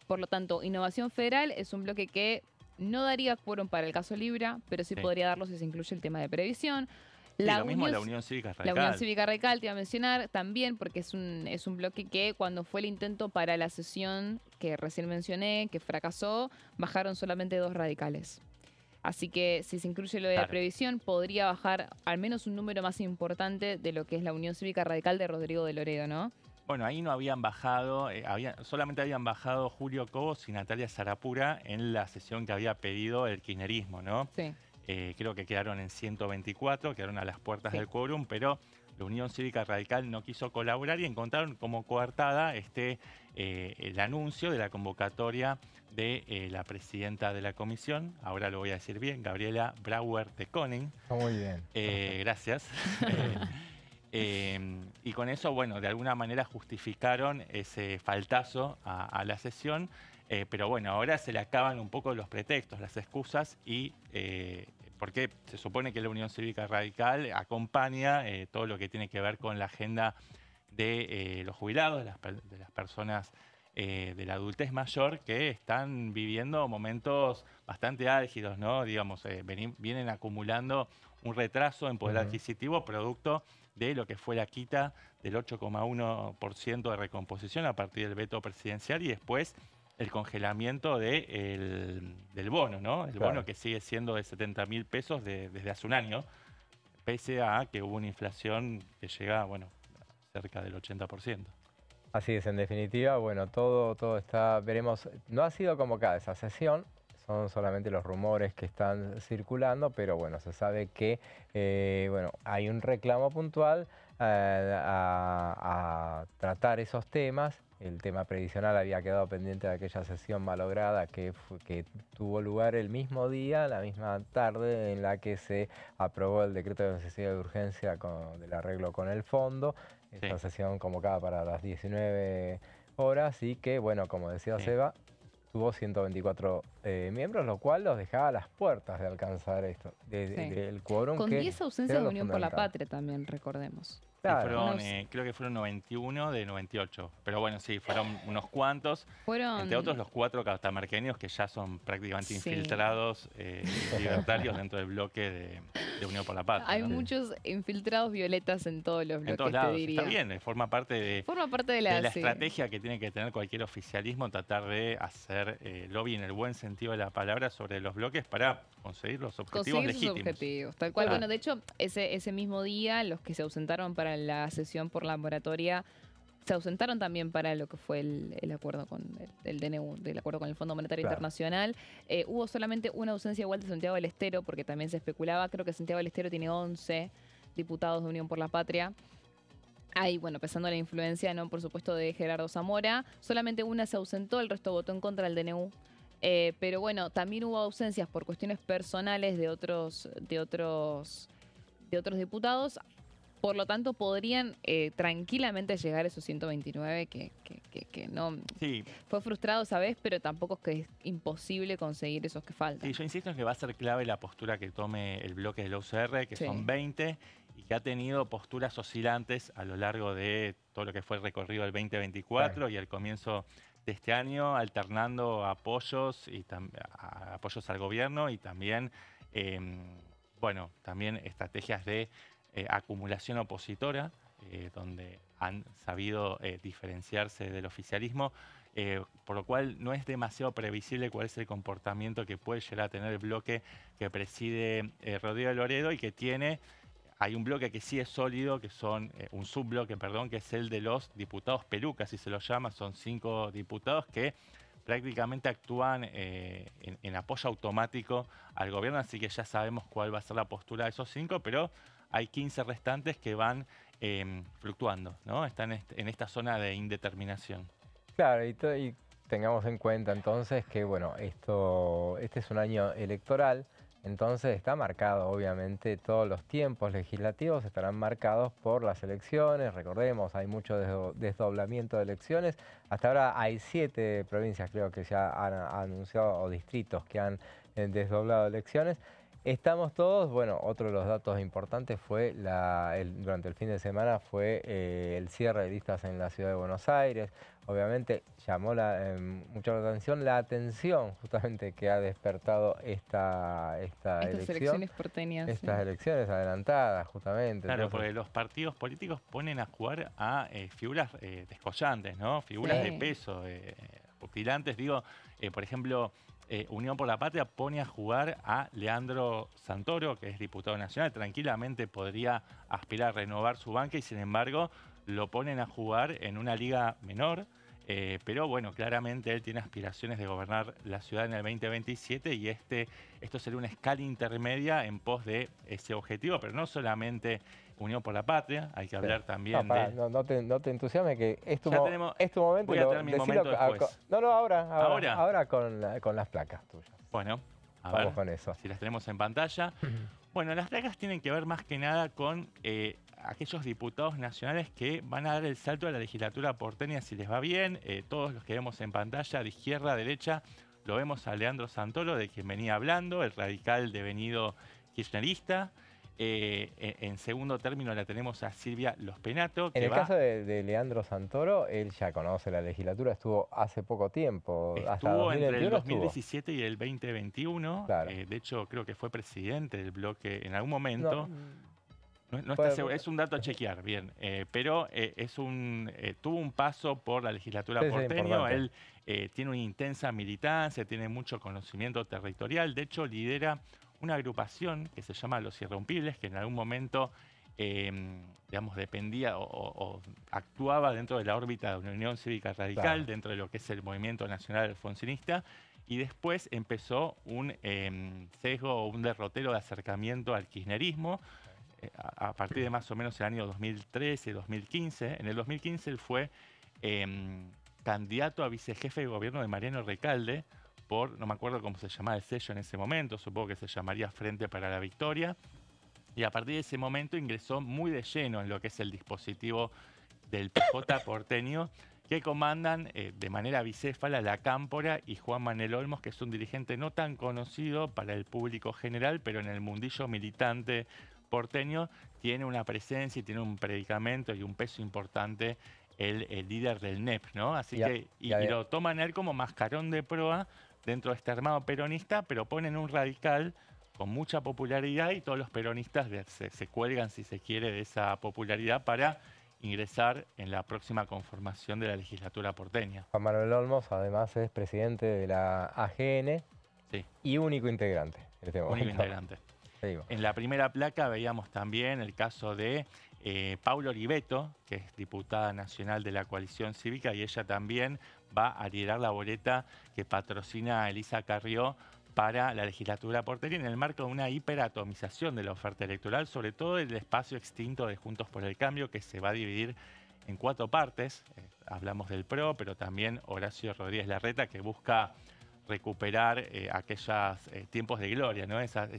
Por lo tanto, Innovación Federal es un bloque que no daría quórum para el caso Libra, pero sí podría darlo si se incluye el tema de previsión. Sí, lo mismo la Unión Cívica Radical. La Unión Cívica Radical te iba a mencionar también, porque es un bloque que cuando fue el intento para la sesión que recién mencioné, que fracasó, bajaron solamente 2 radicales. Así que si se incluye lo de la previsión, podría bajar al menos un número más importante de lo que es la Unión Cívica Radical de Rodrigo de Loredo, ¿no? Bueno, ahí no habían bajado, solamente habían bajado Julio Cobos y Natalia Sarapura en la sesión que había pedido el kirchnerismo, ¿no? Sí. Creo que quedaron en 124, quedaron a las puertas del quórum, pero la Unión Cívica Radical no quiso colaborar y encontraron como coartada el anuncio de la convocatoria de la presidenta de la comisión, ahora lo voy a decir bien, Gabriela Brauer de Koning. Muy bien. Gracias. Y con eso, bueno, de alguna manera justificaron ese faltazo a la sesión. Pero bueno, ahora se le acaban un poco los pretextos, las excusas y porque se supone que la Unión Cívica Radical acompaña todo lo que tiene que ver con la agenda de los jubilados, de las personas de la adultez mayor que están viviendo momentos bastante álgidos, ¿no? Digamos, vienen acumulando un retraso en poder adquisitivo producto de lo que fue la quita del 8,1% de recomposición a partir del veto presidencial y después el congelamiento del bono, ¿no? El bono que sigue siendo de 70.000 pesos desde hace un año, pese a que hubo una inflación que llega, bueno, cerca del 80%. Así es, en definitiva, bueno, todo está, veremos, no ha sido convocada esa sesión, son solamente los rumores que están circulando, pero bueno, se sabe que bueno, hay un reclamo puntual a tratar esos temas. El tema previsional había quedado pendiente de aquella sesión malograda que tuvo lugar el mismo día, la misma tarde en la que se aprobó el decreto de necesidad de urgencia del arreglo con el fondo. Esta sesión convocada para las 19 horas y que, bueno, como decía Seba, tuvo 124 miembros, lo cual los dejaba a las puertas de alcanzar esto, del quórum. Con 10 ausencias de Unión por la Patria también, recordemos. Claro. Creo que fueron 91 de 98. Pero bueno, sí, fueron unos cuantos. Entre otros los 4 catamarqueños que ya son prácticamente infiltrados libertarios dentro del bloque de Unión por la Patria. Hay muchos infiltrados violetas en todos los bloques, en todos lados. Te diría. Está bien, forma parte de la estrategia que tiene que tener cualquier oficialismo, tratar de hacer lobby en el buen sentido de la palabra sobre los bloques para conseguir los objetivos legítimos. Sus objetivos, tal cual. Bueno, de hecho, ese mismo día, los que se ausentaron para la sesión por la moratoria se ausentaron también para lo que fue el acuerdo con el DNU, del acuerdo con el Fondo Monetario Internacional. Hubo solamente una ausencia igual de Santiago del Estero, porque también se especulaba, creo que Santiago del Estero tiene 11 diputados de Unión por la Patria. Ahí, bueno, pesando la influencia, ¿no? Por supuesto, de Gerardo Zamora. Solamente una se ausentó, el resto votó en contra del DNU. Pero bueno, también hubo ausencias por cuestiones personales de otros diputados. Por lo tanto, podrían tranquilamente llegar a esos 129 que no... Sí. Fue frustrado, ¿sabes? Pero tampoco es que es imposible conseguir esos que faltan. Sí, yo insisto en que va a ser clave la postura que tome el bloque del UCR, que son 20, y que ha tenido posturas oscilantes a lo largo de todo lo que fue el recorrido del 2024 y el comienzo de este año, alternando apoyos apoyos al gobierno y también, bueno, también estrategias de acumulación opositora, donde han sabido diferenciarse del oficialismo, por lo cual no es demasiado previsible cuál es el comportamiento que puede llegar a tener el bloque que preside Rodrigo Loredo y que tiene... Hay un bloque que sí es sólido, que son un subbloque, perdón, que es el de los diputados pelucas, así se los llama. Son 5 diputados que prácticamente actúan en apoyo automático al gobierno, así que ya sabemos cuál va a ser la postura de esos 5, pero hay 15 restantes que van fluctuando, ¿no? Están en esta zona de indeterminación. Claro, y tengamos en cuenta entonces que, bueno, este es un año electoral. Entonces está marcado, obviamente, todos los tiempos legislativos estarán marcados por las elecciones. Recordemos, hay mucho desdoblamiento de elecciones. Hasta ahora hay 7 provincias, creo que ya han anunciado, o distritos que han desdoblado elecciones. Estamos todos, bueno, otro de los datos importantes fue, durante el fin de semana, fue el cierre de listas en la ciudad de Buenos Aires. Obviamente llamó mucho la atención justamente que ha despertado esta Estas elecciones porteñas. Estas elecciones adelantadas, justamente. Claro, Entonces, porque los partidos políticos ponen a jugar a figuras descollantes, ¿no? Figuras de peso, postulantes. Digo, por ejemplo... Unión por la Patria pone a jugar a Leandro Santoro, que es diputado nacional. Tranquilamente podría aspirar a renovar su banca y sin embargo lo ponen a jugar en una liga menor. Pero bueno, claramente él tiene aspiraciones de gobernar la ciudad en el 2027 y esto sería una escala intermedia en pos de ese objetivo, pero no solamente Unión por la Patria, hay que hablar también no te entusiasmes, que es tu momento. Voy a tener mi momento después. Ahora con las placas tuyas. Bueno, vamos con eso. Si las tenemos en pantalla. Bueno, las placas tienen que ver más que nada con aquellos diputados nacionales que van a dar el salto a la legislatura porteña si les va bien. Todos los que vemos en pantalla, de izquierda a derecha, lo vemos a Leandro Santoro, de quien venía hablando, el radical devenido kirchnerista. En segundo término la tenemos a Silvia Lospenato. En el caso de Leandro Santoro, él ya conoce la legislatura, estuvo hace poco tiempo. Estuvo entre el 2017 y el 2021. Claro. De hecho, creo que fue presidente del bloque en algún momento. No está seguro, es un dato a chequear, bien. Pero tuvo un paso por la legislatura porteña. Él tiene una intensa militancia, tiene mucho conocimiento territorial. De hecho, lidera una agrupación que se llama Los Irrompibles, que en algún momento, digamos, dependía o actuaba dentro de la órbita de una Unión Cívica Radical, dentro de lo que es el movimiento nacional alfonsinista, y después empezó un sesgo o un derrotero de acercamiento al kirchnerismo, a partir de más o menos el año 2013, 2015. En el 2015 él fue candidato a vicejefe de gobierno de Mariano Recalde, no me acuerdo cómo se llamaba el sello en ese momento, supongo que se llamaría Frente para la Victoria, y a partir de ese momento ingresó muy de lleno en lo que es el dispositivo del PJ porteño, que comandan de manera bicéfala la Cámpora y Juan Manuel Olmos, que es un dirigente no tan conocido para el público general, pero en el mundillo militante porteño tiene una presencia y tiene un predicamento y un peso importante el líder del NEP, ¿no? Así que lo toman él como mascarón de proa dentro de este armado peronista, pero ponen un radical con mucha popularidad y todos los peronistas se cuelgan, si se quiere, de esa popularidad para ingresar en la próxima conformación de la legislatura porteña. Juan Manuel Olmos, además, es presidente de la AGN y único integrante en este momento. Único integrante. En la primera placa veíamos también el caso de Paula Oliveto, que es diputada nacional de la Coalición Cívica, y ella también va a liderar la boleta que patrocina a Elisa Carrió para la legislatura porteña en el marco de una hiperatomización de la oferta electoral, sobre todo el espacio extinto de Juntos por el Cambio, que se va a dividir en 4 partes. Hablamos del PRO, pero también Horacio Rodríguez Larreta, que busca recuperar aquellos tiempos de gloria, ¿no? Esas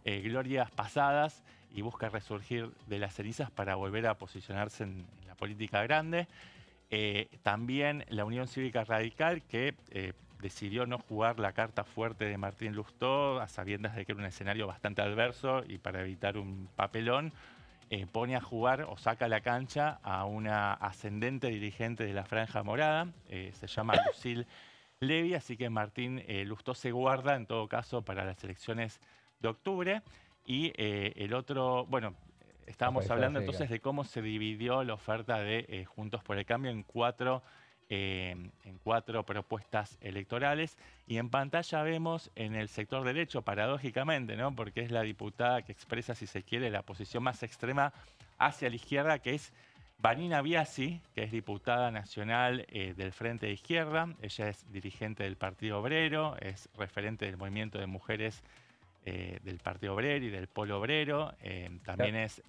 glorias pasadas, y busca resurgir de las cenizas para volver a posicionarse en la política grande. También la Unión Cívica Radical, que decidió no jugar la carta fuerte de Martín Lustó, a sabiendas de que era un escenario bastante adverso y para evitar un papelón, pone a jugar o saca a la cancha a una ascendente dirigente de la Franja Morada, se llama Lucille Levy, así que Martín Lustó se guarda en todo caso para las elecciones de octubre. Y el otro, bueno, estábamos hablando entonces de cómo se dividió la oferta de Juntos por el Cambio en cuatro propuestas electorales. Y en pantalla vemos en el sector derecho, paradójicamente, ¿no? Porque es la diputada que expresa, si se quiere, la posición más extrema hacia la izquierda, que es Vanina Biasi, que es diputada nacional del Frente de Izquierda. Ella es dirigente del Partido Obrero, es referente del movimiento de mujeres del Partido Obrero y del Polo Obrero. También es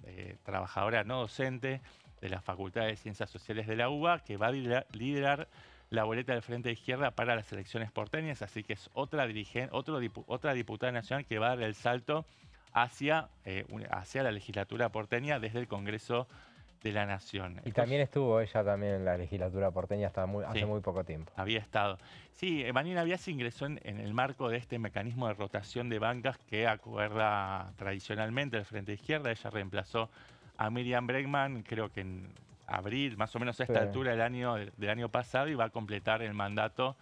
trabajadora no docente de la Facultad de Ciencias Sociales de la UBA, que va a liderar la boleta del Frente de Izquierda para las elecciones porteñas, así que es otra diputada nacional que va a dar el salto hacia la legislatura porteña desde el Congreso de la Nación. Y también estuvo ella también en la legislatura porteña hasta hace muy poco tiempo. Había estado. Sí, Vanina Biasi ingresó en el marco de este mecanismo de rotación de bancas que acuerda tradicionalmente el Frente de Izquierda. Ella reemplazó a Miriam Bregman, creo que en abril, más o menos a esta altura del año pasado, y va a completar el mandato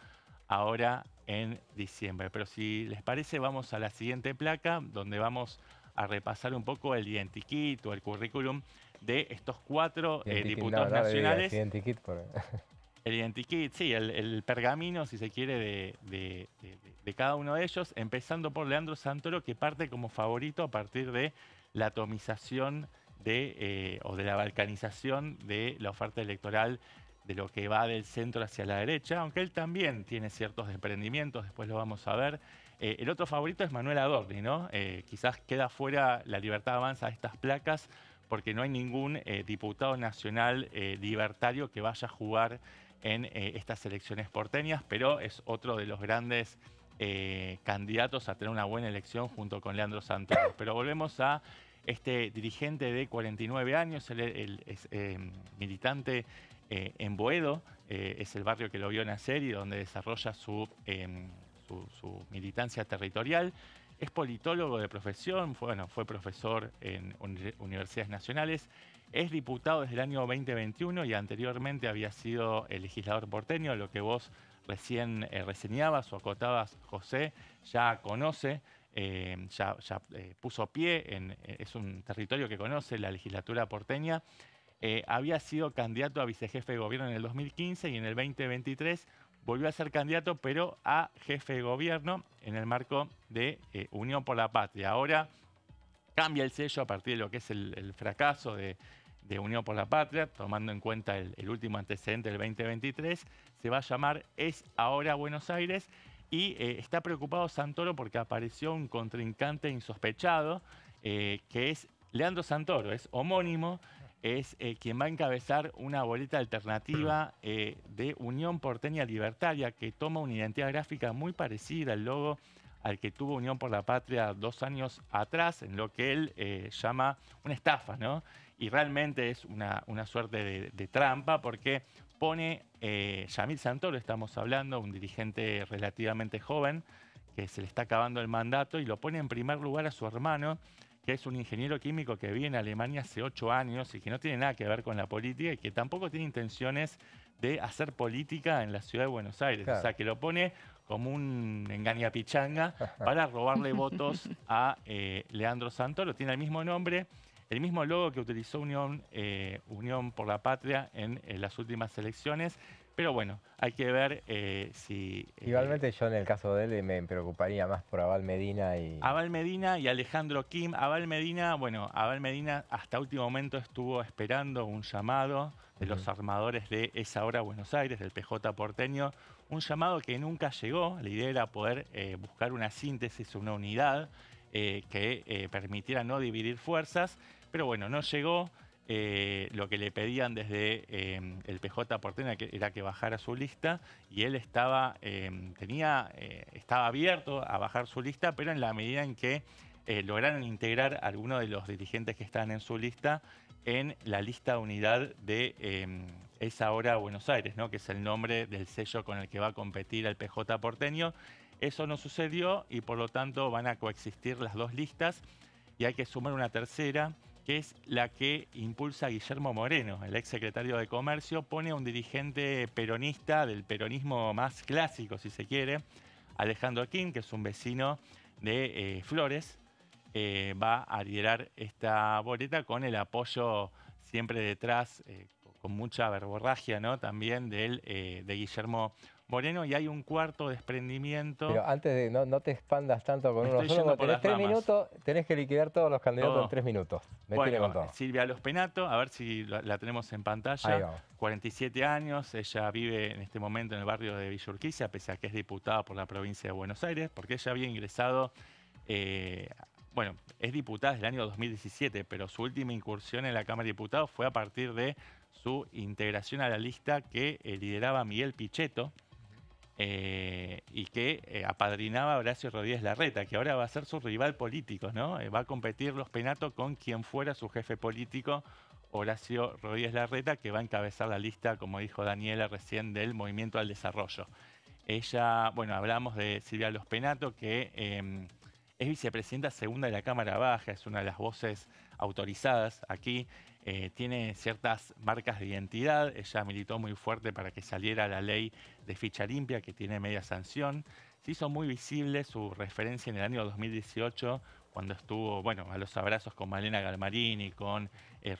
ahora en diciembre. Pero si les parece, vamos a la siguiente placa, donde vamos a repasar un poco el identikit o el currículum de estos cuatro diputados nacionales. El identikit, sí, el pergamino, si se quiere, de cada uno de ellos, empezando por Leandro Santoro, que parte como favorito a partir de la atomización o de la balcanización de la oferta electoral de lo que va del centro hacia la derecha, aunque él también tiene ciertos desprendimientos, después lo vamos a ver. El otro favorito es Manuel Adorni, ¿no? Quizás queda fuera La Libertad Avanza de estas placas porque no hay ningún diputado nacional libertario que vaya a jugar en estas elecciones porteñas, pero es otro de los grandes candidatos a tener una buena elección junto con Leandro Santoro. Pero volvemos a este dirigente de 49 años, él es militante en Boedo, es el barrio que lo vio nacer y donde desarrolla su militancia territorial. Es politólogo de profesión, fue profesor en universidades nacionales, es diputado desde el año 2021 y anteriormente había sido el legislador porteño, lo que vos recién reseñabas o acotabas, José, ya conoce. Ya puso pie, es un territorio que conoce la legislatura porteña. Había sido candidato a vicejefe de gobierno en el 2015 y en el 2023 volvió a ser candidato, pero a jefe de gobierno en el marco de Unión por la Patria. Ahora cambia el sello a partir de lo que es el fracaso de Unión por la Patria, tomando en cuenta el último antecedente del 2023. Se va a llamar Es Ahora Buenos Aires. Y está preocupado Santoro porque apareció un contrincante insospechado, que es Leandro Santoro, es homónimo, es quien va a encabezar una boleta alternativa de Unión Porteña Libertaria, que toma una identidad gráfica muy parecida al logo al que tuvo Unión por la Patria 2 años atrás, en lo que él llama una estafa, ¿no? Y realmente es una suerte de trampa, porque pone Yamil Santoro, estamos hablando, un dirigente relativamente joven, que se le está acabando el mandato, y lo pone en primer lugar a su hermano, que es un ingeniero químico que vive en Alemania hace 8 años y que no tiene nada que ver con la política y que tampoco tiene intenciones de hacer política en la ciudad de Buenos Aires. Claro. O sea, que lo pone como un engañapichanga para robarle votos a Leandro Santoro. Tiene el mismo nombre, el mismo logo que utilizó Unión por la Patria en las últimas elecciones. Pero bueno, hay que ver si... Igualmente yo en el caso de él me preocuparía más por Abal Medina y... Abal Medina y Alejandro Kim. Abal Medina hasta último momento estuvo esperando un llamado de los armadores de Es Ahora Buenos Aires, del PJ porteño. Un llamado que nunca llegó. La idea era poder buscar una síntesis, una unidad que permitiera no dividir fuerzas. Pero bueno, no llegó. Lo que le pedían desde el PJ porteño era que bajara su lista, y él estaba abierto a bajar su lista, pero en la medida en que lograron integrar a algunos de los dirigentes que están en su lista en la lista de unidad de Es Ahora Buenos Aires, ¿no? Que es el nombre del sello con el que va a competir el PJ porteño. Eso no sucedió y por lo tanto van a coexistir las dos listas y hay que sumar una tercera, que es la que impulsa Guillermo Moreno, el exsecretario de Comercio. Pone a un dirigente peronista del peronismo más clásico, si se quiere, Alejandro Kim, que es un vecino de Flores. Va a liderar esta boleta con el apoyo siempre detrás, con mucha verborragia, ¿no? También de Guillermo Moreno, y hay un cuarto desprendimiento. Pero antes de, no te expandas tanto con uno solo, tenés 3 minutos, tenés que liquidar todos los candidatos en 3 minutos. Bueno, Silvia Lospenato, a ver si la tenemos en pantalla. 47 años, ella vive en este momento en el barrio de Villa Urquiza, pese a que es diputada por la provincia de Buenos Aires, porque ella había ingresado, bueno, es diputada desde el año 2017, pero su última incursión en la Cámara de Diputados fue a partir de su integración a la lista que lideraba Miguel Pichetto, y que apadrinaba a Horacio Rodríguez Larreta, que ahora va a ser su rival político, ¿no? Va a competir Lospenato con quien fuera su jefe político, Horacio Rodríguez Larreta, que va a encabezar la lista, como dijo Daniela recién, del Movimiento al Desarrollo. Ella, bueno, hablamos de Silvia Lospenato, que es vicepresidenta segunda de la Cámara Baja, es una de las voces autorizadas aquí. Tiene ciertas marcas de identidad. Ella militó muy fuerte para que saliera la ley de ficha limpia, que tiene media sanción. Se hizo muy visible su referencia en el año 2018, cuando estuvo, bueno, a los abrazos con Malena Galmarini, con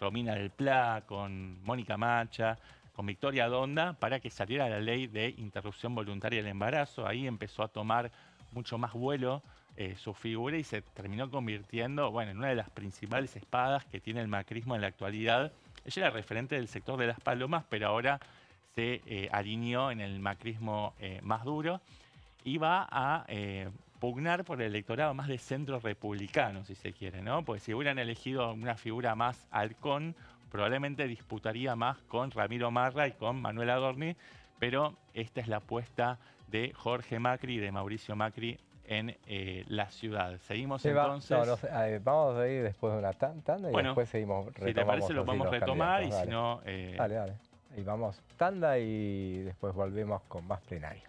Romina del Pla, con Mónica Macha, con Victoria Donda, para que saliera la ley de interrupción voluntaria del embarazo. Ahí empezó a tomar mucho más vuelo su figura y se terminó convirtiendo, bueno, en una de las principales espadas que tiene el macrismo en la actualidad. Ella era referente del sector de Las Palomas, pero ahora se alineó en el macrismo más duro y va a pugnar por el electorado más de centro republicano, si se quiere, ¿no? Porque si hubieran elegido una figura más halcón, probablemente disputaría más con Ramiro Marra y con Manuel Adorni, pero esta es la apuesta de Jorge Macri y de Mauricio Macri en la ciudad. Seguimos entonces. Vamos a ir después de una tanda y después seguimos. Si te parece, lo podemos retomar y si no. Dale. Y vamos tanda y después volvemos con más plenario.